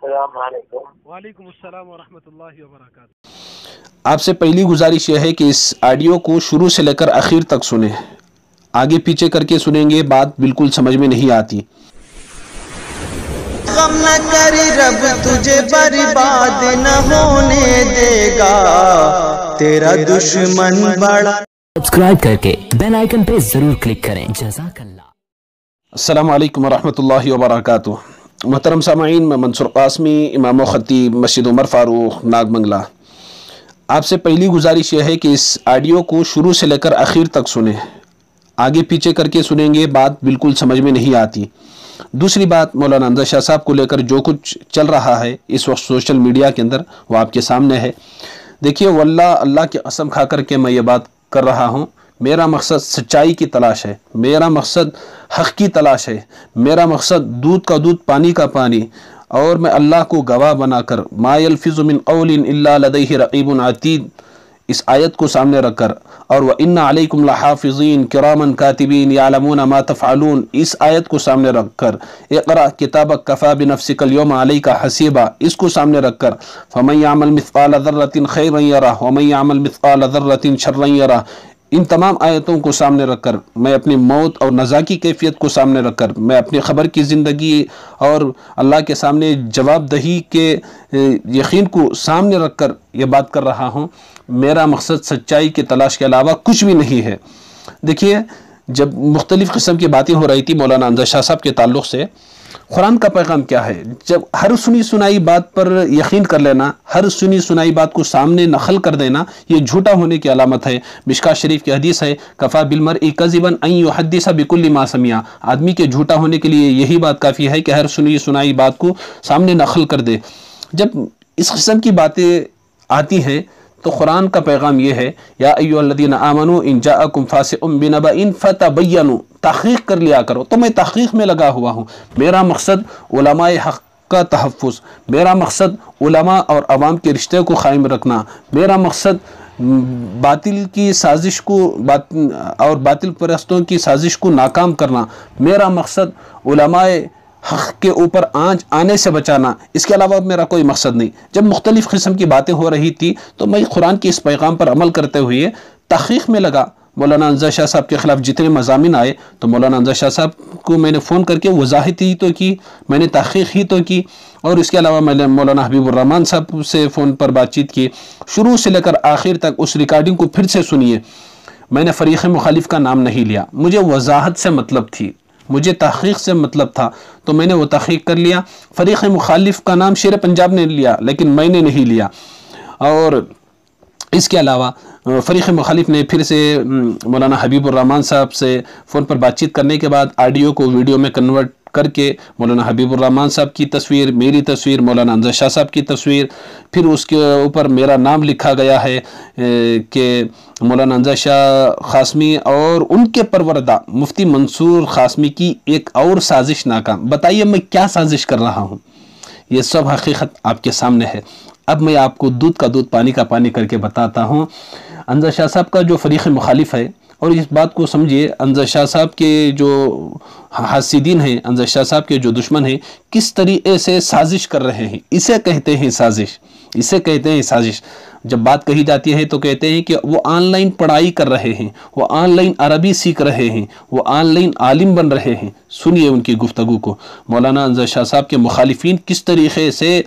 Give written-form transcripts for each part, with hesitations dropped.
السلام علیکم۔ وعلیکم السلام ورحمۃ اللہ وبرکاتہ۔ آپ سے پہلی گزارش یہ ہے کہ اس آڈیو کو شروع سے لے کر آخر تک سنیں، آگے پیچھے کر کے سنیں گے بات بالکل سمجھ میں نہیں آتی۔ غم نہ کر رب تجھے برباد نہ ہونے دے گا، تیرا دشمن بڑا۔ سبسکرائب کر کے بیل آئیکن پہ ضرور کلک کریں۔ جزاک اللہ۔ السلام علیکم ورحمۃ اللہ وبرکاتہ۔ محترم سامعین، میں منصور قاسمی، امام و خطیب مسجد عمر فاروق ناگ منگلہ۔ آپ سے پہلی گزارش یہ ہے کہ اس آڈیو کو شروع سے لے کر آخر تک سنیں، آگے پیچھے کر کے سنیں گے بات بالکل سمجھ میں نہیں آتی۔ دوسری بات، مولانا حمزہ شاہ صاحب کو لے کر جو کچھ چل رہا ہے اس وقت سوشل میڈیا کے اندر، وہ آپ کے سامنے ہے۔ دیکھیے واللہ، اللہ کی قسم کھا کر کے میں یہ بات کر رہا ہوں، میرا مقصد سچائی کی تلاش ہے، میرا مقصد حق کی تلاش ہے، میرا مقصد دودھ کا دودھ پانی کا پانی، اور میں اللہ کو گواہ بنا کر ما یلفظ من قول الا لدیہ رقیب عتید اس آیت کو سامنے رکھ کر، اور وَإِنَّ عَلَيْكُمْ لَحَافِظِينَ كِرَامًا كَاتِبِينَ يَعْلَمُونَ مَا تَفْعَلُونَ اس آیت کو سامنے رکھ کر، اقرأ کتابک کفیٰ بنفسک اليوم علیک حسیبا اس کو سامنے رکھ کر، فَمَن يَعْمَلْ مِثْقَالَ ذَرَّةٍ خَيْرًا يَرَهُ وَمَن يَعْمَلْ مِثْقَالَ ذَرَّةٍ شَرًّا يَرَهُ ان تمام آیتوں کو سامنے رکھ کر، میں اپنی موت اور نزا کی کیفیت کو سامنے رکھ کر، میں اپنی خبر کی زندگی اور اللہ کے سامنے جواب دہی کے یقین کو سامنے رکھ کر یہ بات کر رہا ہوں۔ میرا مقصد سچائی کی تلاش کے علاوہ کچھ بھی نہیں ہے۔ دیکھیے، جب مختلف قسم کی باتیں ہو رہی تھی مولانا حمزہ شاہ صاحب کے تعلق سے، قرآن کا پیغام کیا ہے؟ جب ہر سنی سنائی بات پر یقین کر لینا، ہر سنی سنائی بات کو سامنے نقل کر دینا، یہ جھوٹا ہونے کی علامت ہے۔ مشکاۃ شریف کی حدیث ہے، کفیٰ بالمرء کذبا ان یحدث بکل ما سمع، آدمی کے جھوٹا ہونے کے لیے یہی بات کافی ہے کہ ہر سنی سنائی بات کو سامنے نقل کر دے۔ جب اس قسم کی باتیں آتی ہیں تو قرآن کا پیغام یہ ہے، یا ایھا الذین آمنوا ان جاءکم فاسق بنبأ فتبینوا، تحقیق کر لیا کرو۔ تو میں تحقیق میں لگا ہوا ہوں۔ میرا مقصد علماء حق کا تحفظ، میرا مقصد علماء اور عوام کے رشتے کو قائم رکھنا، میرا مقصد باطل کی سازش کو اور باطل پرستوں کی سازش کو ناکام کرنا، میرا مقصد علماء حق کے اوپر آنچ آنے سے بچانا، اس کے علاوہ میرا کوئی مقصد نہیں۔ جب مختلف قسم کی باتیں ہو رہی تھی تو میں قرآن کے اس پیغام پر عمل کرتے ہوئے تحقیق میں لگا۔ مولانا حمزہ شاہ صاحب کے خلاف جتنے مضامین آئے تو مولانا حمزہ شاہ صاحب کو میں نے فون کر کے وضاحت ہی تو کی، میں نے تحقیق ہی تو کی، اور اس کے علاوہ میں نے مولانا حبیب الرحمن صاحب سے فون پر بات چیت کی۔ شروع سے لے کر آخر تک اس ریکارڈنگ کو پھر سے سنیے۔ میں نے فریق مخالف کا نام نہیں لیا، مجھے وضاحت سے مطلب تھی، مجھے تحقیق سے مطلب تھا، تو میں نے وہ تحقیق کر لیا۔ فریق مخالف کا نام شیر پنجاب نے لیا لیکن میں نے نہیں لیا، اور اس کے علاوہ فریق مخالف نے پھر سے مولانا حبیب الرحمن صاحب سے فون پر بات چیت کرنے کے بعد آڈیو کو ویڈیو میں کنورٹ کر کے مولانا حبیب الرحمن صاحب کی تصویر، میری تصویر، مولانا حمزہ شاہ صاحب کی تصویر، پھر اس کے اوپر میرا نام لکھا گیا ہے کہ مولانا حمزہ شاہ قاسمی اور ان کے پروردہ مفتی منصور قاسمی کی ایک اور سازش ناکام۔ بتائیے میں کیا سازش کر رہا ہوں؟ یہ سب حقیقت آپ کے سامنے ہے۔ اب میں آپ کو دودھ کا دودھ پانی کا پانی کر کے بتاتا ہوں۔ حمزہ شاہ صاحب کا جو فریق مخالف ہے، اور اس بات کو سمجھیے، حمزہ شاہ صاحب کے جو حاسدین ہیں، حمزہ شاہ صاحب کے جو دشمن ہیں، کس طریقے سے سازش کر رہے ہیں، اسے کہتے ہیں سازش، اسے کہتے ہیں سازش۔ جب بات کہی جاتی ہے تو کہتے ہیں کہ وہ آن لائن پڑھائی کر رہے ہیں، وہ آن لائن عربی سیکھ رہے ہیں، وہ آن لائن عالم بن رہے ہیں۔ سنیے ان کی گفتگو کو۔ مولانا حمزہ شاہ صاحب کے مخالفین کس طریقے سے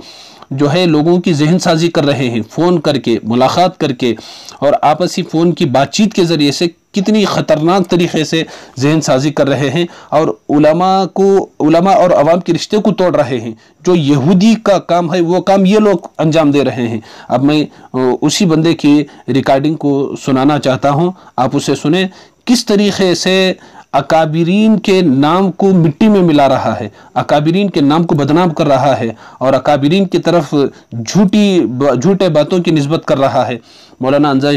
جو ہے لوگوں کی ذہن سازی کر رہے ہیں، فون کر کے، ملاقات کر کے، اور آپسی فون کی بات چیت کے ذریعے سے کتنی خطرناک طریقے سے ذہن سازی کر رہے ہیں، اور علماء اور عوام کے رشتے کو توڑ رہے ہیں۔ جو یہودی کا کام ہے وہ کام یہ لوگ انجام دے رہے ہیں۔ اب میں اسی بندے کی ریکارڈنگ کو سنانا چاہتا ہوں، آپ اسے سنیں، کس طریقے سے اکابرین کے نام کو مٹی میں ملا رہا ہے، اکابرین کے نام کو بدنام کر رہا ہے، اور اکابرین کی طرف جھوٹے باتوں کی نسبت کر رہا ہے۔ مولانا حمزہ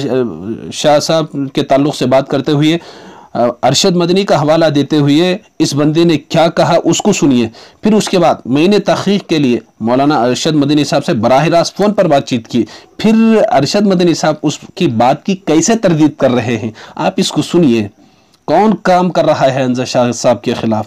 شاہ صاحب کے تعلق سے بات کرتے ہوئے ارشد مدنی کا حوالہ دیتے ہوئے اس بندے نے کیا کہا اس کو سنیے۔ پھر اس کے بعد میں نے تحقیق کے لیے مولانا ارشد مدنی صاحب سے براہ راست فون پر بات چیت کی، پھر ارشد مدنی صاحب اس کی بات کی کیسے تردید کر رہے ہیں، آپ اس کو سنیے۔ کون کام کر رہا ہے حمزہ شاہ صاحب کے خلاف،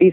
30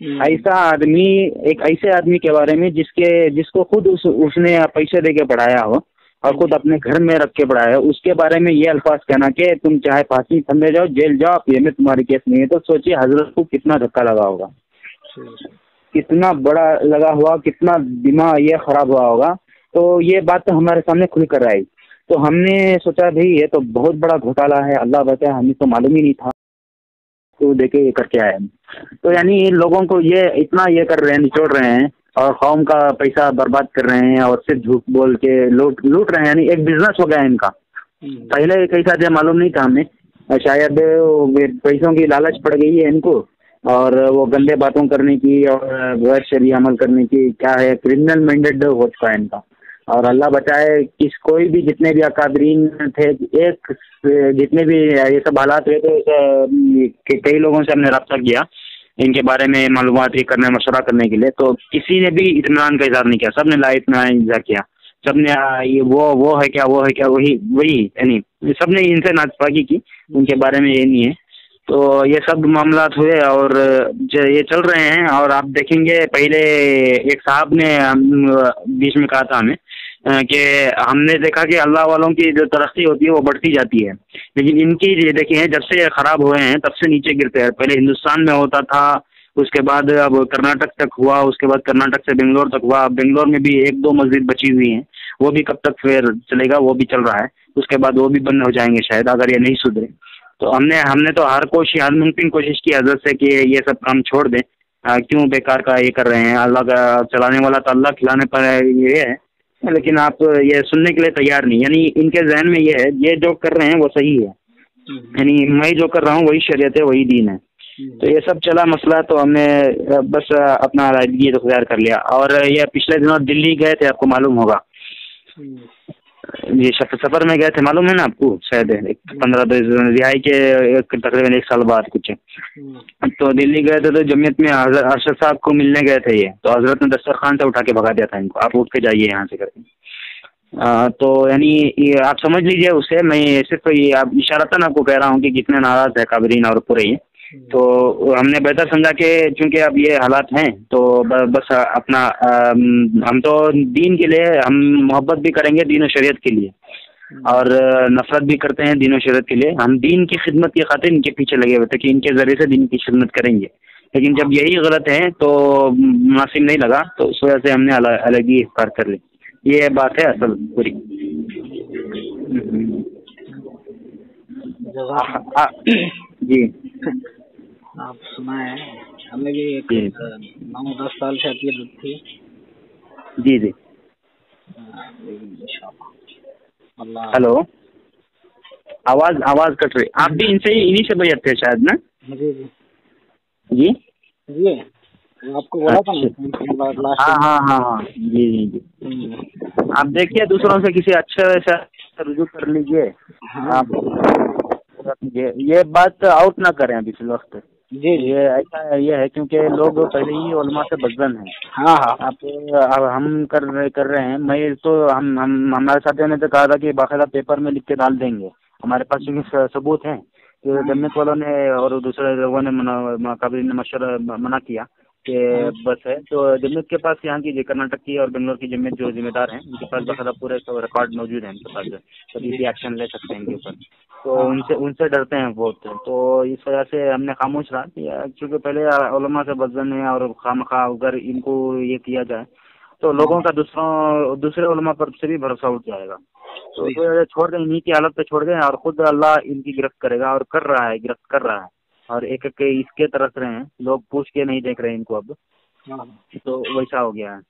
ایسا آدمی، ایک ایسے آدمی کے بارے میں جس کو خود اس نے پیسے دے کے پڑھایا ہو اور خود اپنے گھر میں رکھ کے پڑھایا ہو، اس کے بارے میں یہ الفاظ کہنا کہ تم چاہے پھانسی تھمے جاؤ، جیل جاؤ، آپ یہ میں تمہاری کیس نہیں ہے، تو سوچیے حضرت کو کتنا دھکا لگا ہوگا، کتنا بڑا لگا ہوا، کتنا دماغ یہ خراب ہوا ہوگا. تو یہ بات تو ہمارے سامنے کھل کر آئی، تو ہم نے سوچا بھائی یہ تو بہت بڑا گھوٹالا ہے، اللہ بچائے، ہمیں تو معلوم ہی نہیں تھا، تو دیکھے یہ کر کے آئے. تو یعنی ان لوگوں کو یہ اتنا یہ کر رہے ہیں، نچوڑ رہے ہیں اور قوم کا پیسہ برباد کر رہے ہیں اور صرف جھوٹ بول کے لوٹ رہے ہیں. یعنی ایک بزنس ہو گیا ہے ان کا. پہلے کیسا تھا معلوم نہیں تھا ہمیں، شاید پیسوں کی لالچ پڑ گئی ہے ان کو، اور وہ گندے باتوں کرنے کی اور غیر شرعی عمل کرنے کی، کیا ہے، کرمنل مائنڈیڈ ہو چکا ہے ان کا. اور اللہ بچائے کوئی بھی جتنے بھی اکابرین تھے، ایک جتنے بھی یہ سب حالات ہوئے تو کئی لوگوں سے ہم نے رابطہ کیا ان کے بارے میں معلومات کرنے، مشورہ کرنے کے لیے، تو کسی نے بھی اطمینان کا اظہار نہیں کیا، سب نے لا اطمینان اظہار کیا، سب نے وہ ہے کیا، وہ ہے کیا، وہی یعنی سب نے ان سے نااتفاقی کی، ان کے بارے میں یہ نہیں ہے. تو یہ سب معاملات ہوئے اور یہ چل رہے ہیں. اور آپ دیکھیں گے پہلے ایک صاحب نے بیچ میں کہا تھا ہمیں کہ ہم نے دیکھا کہ اللہ والوں کی جو ترقی ہوتی ہے وہ بڑھتی جاتی ہے، لیکن ان کی دیکھیں جب سے خراب ہوئے ہیں تب سے نیچے گرتے ہیں. پہلے ہندوستان میں ہوتا تھا، اس کے بعد اب کرناٹک تک ہوا، اس کے بعد کرناٹک سے بنگلور تک ہوا. بنگلور میں بھی 1-2 مسجد بچی ہوئی ہیں، وہ بھی کب تک پھر چلے گا، وہ بھی چل رہا ہے. اس کے بعد وہ بھی بند ہو جائیں گے شاید اگر یہ نہیں سدھرے. تو ہم نے تو ہر ممکن کوشش کی حضرت سے کہ یہ سب کام چھوڑ دیں، کیوں بیکار کا یہ کر رہے ہیں، اللہ کا چلانے والا تو اللہ، کھلانے پر یہ ہے، لیکن آپ یہ سننے کے لیے تیار نہیں. یعنی ان کے ذہن میں یہ ہے یہ جو کر رہے ہیں وہ صحیح ہے، یعنی میں جو کر رہا ہوں وہی شریعت ہے، وہی دین ہے. تو یہ سب چلا مسئلہ، تو ہم نے بس اپنا علیحدگی اختیار کر لیا. اور یہ پچھلے دنوں دلی گئے تھے، آپ کو معلوم ہوگا، یہ سفر میں گئے تھے، معلوم ہے نا آپ کو، شاید 15 رہائی کے تقریباً 1 سال بعد کچھ. تو دلی گئے تھے تو جمعیت میں ارشد صاحب کو ملنے گئے تھے یہ، تو حضرت نے دسترخوان سے اٹھا کے بھگا دیا تھا ان کو، آپ اٹھ کے جائیے یہاں سے کر کے. تو یعنی آپ سمجھ لیجئے اسے، میں صرف یہ آپ اشارتاً آپ کو کہہ رہا ہوں کہ کتنے ناراض ہے کابرین اور پورے یہ. تو ہم نے بہتر سمجھا کہ چونکہ اب یہ حالات ہیں تو بس اپنا ہم تو دین کے لیے ہم محبت بھی کریں گے، دین و شریعت کے لیے، اور نفرت بھی کرتے ہیں دین و شریعت کے لیے. ہم دین کی خدمت کی خاطر ان کے پیچھے لگے ہوئے تھے کہ ان کے ذریعے سے دین کی خدمت کریں گے، لیکن جب یہی غلط ہے تو مناسب نہیں لگا، تو اس وجہ سے ہم نے علیحدگی اختیار کر لی. یہ بات ہے اصل پوری. جی آپ سنا ہے ہمیں بھی ایک 9-10 سال سے عقیدت تھی. جی جی. اللہ. ہلو، آواز کٹ رہی. آپ بھی انہی سے بیعت تھے شاید نا؟ جی جی جی جی آپ کو بولا تھا. ہاں جی جی جی. آپ دیکھیے دوسروں سے کسی اچھے سے رجوع کر لیجیے آپ، یہ بات آؤٹ نہ کریں ابھی فی الوقت. جی یہ ایسا یہ ہے کیونکہ لوگ پہلے ہی علماء سے بدزن ہیں. ہاں ہاں. آپ ہم کر رہے ہیں، میں تو ہمارے ساتھیوں نے تو کہا تھا کہ باقاعدہ پیپر میں لکھ کے ڈال دیں گے. ہمارے پاس چونکہ ثبوت ہیں کہ جمعیت والوں نے اور دوسرے لوگوں نے قابلین نے مشورہ منع کیا کہ بس ہے. تو جمعیت کے پاس یہاں کی کرناٹک کی اور بنگلور کی جمعیت جو ذمہ دار ہیں ان کے پاس باقاعدہ پورے ریکارڈ موجود ہیں ان کے پاس، کبھی بھی ایکشن لے سکتے ہیں ان کے اوپر. تو ان سے ڈرتے ہیں بہت. تو اس وجہ سے ہم نے خاموش رہا کہ چونکہ پہلے علماء سے بدزن ہے اور خواہ اگر ان کو یہ کیا جائے تو لوگوں کا دوسرے علماء پر سے بھی بھروسہ اٹھ جائے گا. تو اس وجہ سے چھوڑ دیں، انہیں کی حالت پہ چھوڑ دیں، اور خود اللہ ان کی گرفت کرے گا، اور گرفت کر رہا ہے. اور ایک ایک اس کے طرف رہے ہیں لوگ، پوچھ کے نہیں دیکھ رہے ان کو اب. تو ویسا ہو گیا ہے.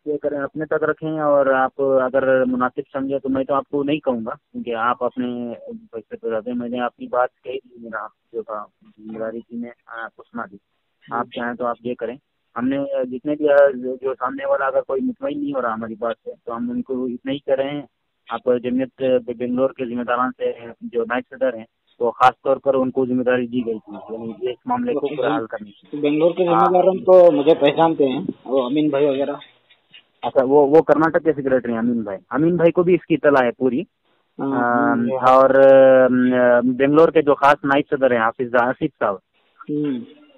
یہ کریں، اپنے تک رکھیں. اور آپ اگر مناسب سمجھے تو میں تو آپ کو نہیں کہوں گا کیونکہ آپ اپنے پیسے پہ رہتے ہیں. میں نے اپنی بات کہی تھی، میرا جو تھا ذمہ داری تھی، میں آپ کو سنا دی. آپ چاہیں تو آپ یہ کریں. ہم نے جتنے بھی جو سامنے والا اگر کوئی مطمئن نہیں ہو رہا ہماری بات سے تو ہم ان کو اتنا ہی کر رہے ہیں. آپ جمعیت بنگلور کے ذمہ داران سے جو نائب صدر ہیں تو خاص طور پر ان کو ذمہ داری دی گئی تھی، یعنی اس معاملے کو پورا حل کرنے کی. بنگلور کے ذمہ داروں تو مجھے پہچانتے ہیں، وہ امین بھائی وغیرہ. اچھا، وہ کرناٹک کے سیکریٹری ہیں امین بھائی کو بھی اس کی اطلاع ہے پوری. اور بنگلور کے جو خاص نائب صدر ہیں حافظ صاحب،